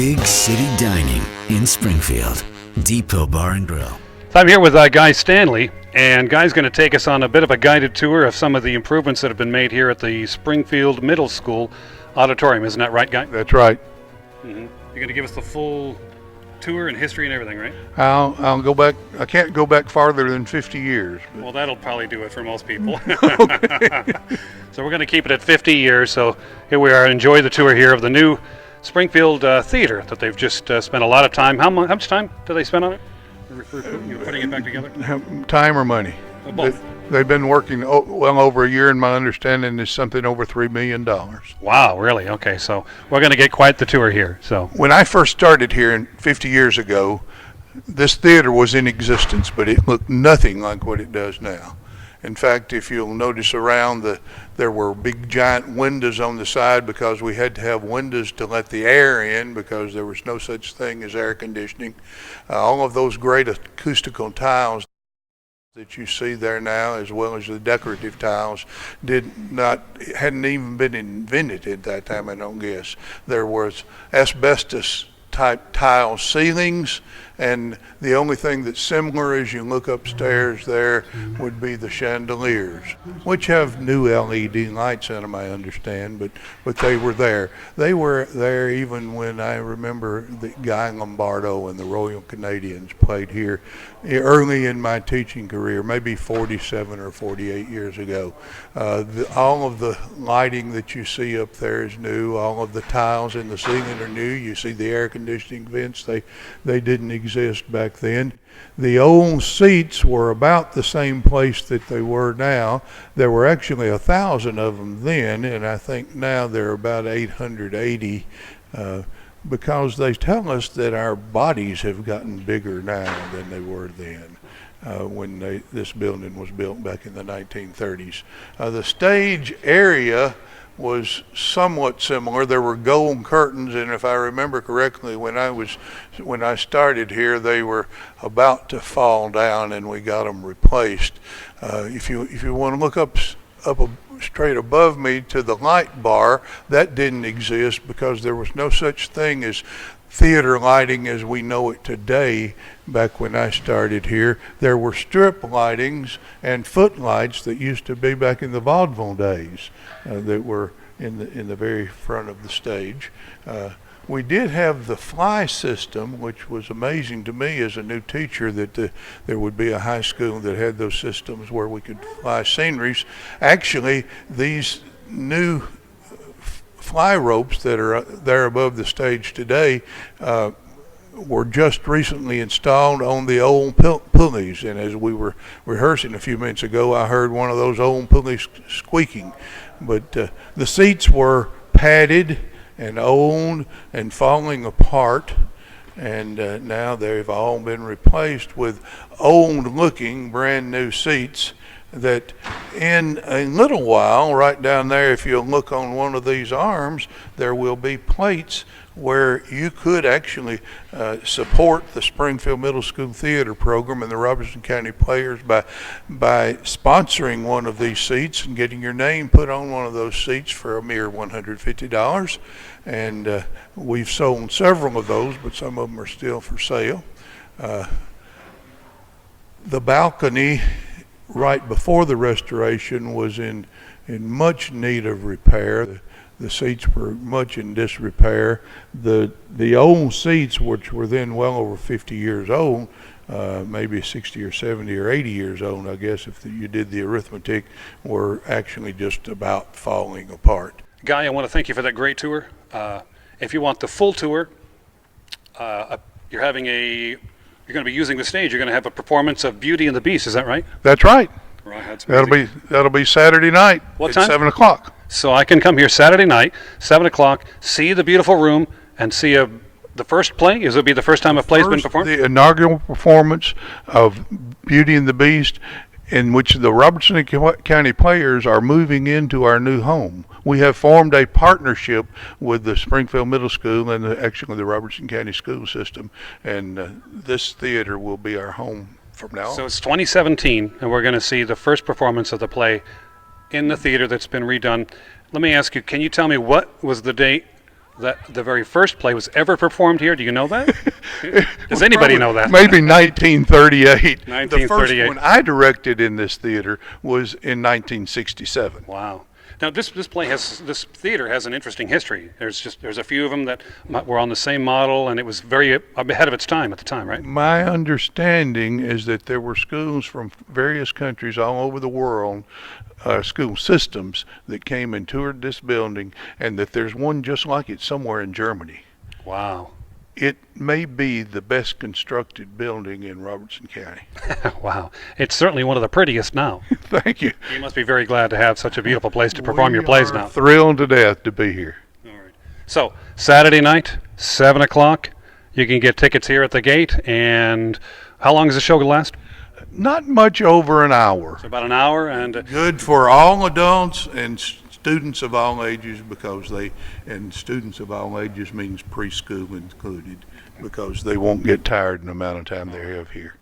Big City Dining in Springfield. Depot Bar and Grill. So I'm here with Guy Stanley, and Guy's going to take us on a bit of a guided tour of some of the improvements that have been made here at the Springfield Middle School auditorium. Isn't that right, Guy? That's right. Mm-hmm. You're going to give us the full tour and history and everything, right? I'll go back. I can't go back farther than 50 years. But. Well, that'll probably do it for most people. Okay. So we're going to keep it at 50 years. So here we are. Enjoy the tour here of the new Springfield Theater that they've just spent a lot of time. How much time did they spend on it? Putting it back together? Time or money? Both. They've been working well over a year, and my understanding is something over $3 million. Wow, really? Okay, so we're going to get quite the tour here. So when I first started here 50 years ago, this theater was in existence, but it looked nothing like what it does now. In fact, if you'll notice around, there were big giant windows on the side because we had to have windows to let the air in because there was no such thing as air conditioning. All of those great acoustical tiles that you see there now, as well as the decorative tiles, hadn't even been invented at that time, I don't guess. There was asbestos type tile ceilings, and the only thing that's similar as you look upstairs there would be the chandeliers, which have new LED lights in them, I understand, but they were there. They were there even when I remember that Guy Lombardo and the Royal Canadians played here early in my teaching career, maybe 47 or 48 years ago. All of the lighting that you see up there is new. All of the tiles in the ceiling are new. You see the air conditioning vents. They didn't exist back then. The old seats were about the same place that they were now. There were actually 1,000 of them then, and I think now there are about 880 because they tell us that our bodies have gotten bigger now than they were then. When this building was built back in the 1930s. The stage area was somewhat similar. There were gold curtains, and if I remember correctly, when I started here, they were about to fall down, and we got them replaced. If you want to look up straight above me to the light bar, that didn't exist because there was no such thing as theater lighting as we know it today. Back when I started here, there were strip lightings and footlights that used to be back in the vaudeville days that were in the very front of the stage. We did have the fly system, which was amazing to me as a new teacher that there would be a high school that had those systems where we could fly sceneries. Actually, these new fly ropes that are there above the stage today were just recently installed on the old pulleys, and as we were rehearsing a few minutes ago, I heard one of those old pulleys squeaking. But the seats were padded and old and falling apart, and now they've all been replaced with old-looking brand new seats that in a little while, right down there, if you'll look on one of these arms, there will be plates where you could actually support the Springfield Middle School Theater program and the Robertson County Players by sponsoring one of these seats and getting your name put on one of those seats for a mere $150. And we've sold several of those, but some of them are still for sale. The balcony right before the restoration was in much need of repair. The seats were much in disrepair. The old seats, which were then well over 50 years old, maybe 60 or 70 or 80 years old, I guess, if you did the arithmetic, were actually just about falling apart. Guy, I want to thank you for that great tour. If you want the full tour, you're going to be using the stage. You're going to have a performance of Beauty and the Beast. Is that right? That's right. Right, that's amazing. That'll be Saturday night. What time? At 7 o'clock. So I can come here Saturday night, 7 o'clock, see the beautiful room, and see the first play? Is it be the first time a play's been performed? The inaugural performance of Beauty and the Beast, in which the Robertson County Players are moving into our new home. We have formed a partnership with the Springfield Middle School and actually the Robertson County School System, and this theater will be our home from now on. So it's 2017, and we're going to see the first performance of the play in the theater that's been redone. Let me ask you, can you tell me what was the date that the very first play was ever performed here? Do you know that? Does anybody know that? Maybe 1938. The first 1938. one I directed in this theater was in 1967. Wow. Now this theater has an interesting history. There's a few of them that were on the same model, and it was very ahead of its time at the time, right? My understanding is that there were schools from various countries all over the world, school systems, that came and toured this building, and that there's one just like it somewhere in Germany. Wow. It may be the best constructed building in Robertson County. Wow. It's certainly one of the prettiest now. Thank you. You must be very glad to have such a beautiful place to perform your plays now. Thrilled to death to be here. All right. So, Saturday night, 7 o'clock, you can get tickets here at the gate. And how long is the show going to last? Not much over an hour. It's about an hour. And Good for all adults and students of all ages, and students of all ages means preschool included, because they won't get tired in the amount of time they have here.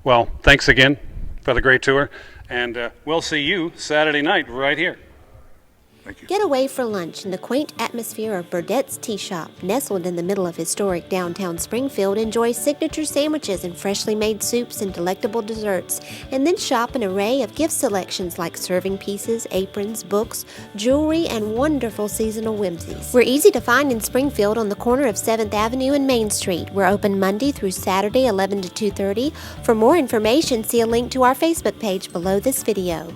well, thanks again for the great tour. And we'll see you Saturday night right here. Thank you. Get away for lunch in the quaint atmosphere of Burdett's Tea Shop. Nestled in the middle of historic downtown Springfield, enjoy signature sandwiches and freshly made soups and delectable desserts. And then shop an array of gift selections like serving pieces, aprons, books, jewelry, and wonderful seasonal whimsies. We're easy to find in Springfield on the corner of 7th Avenue and Main Street. We're open Monday through Saturday, 11 to 2:30. For more information, see a link to our Facebook page below this video.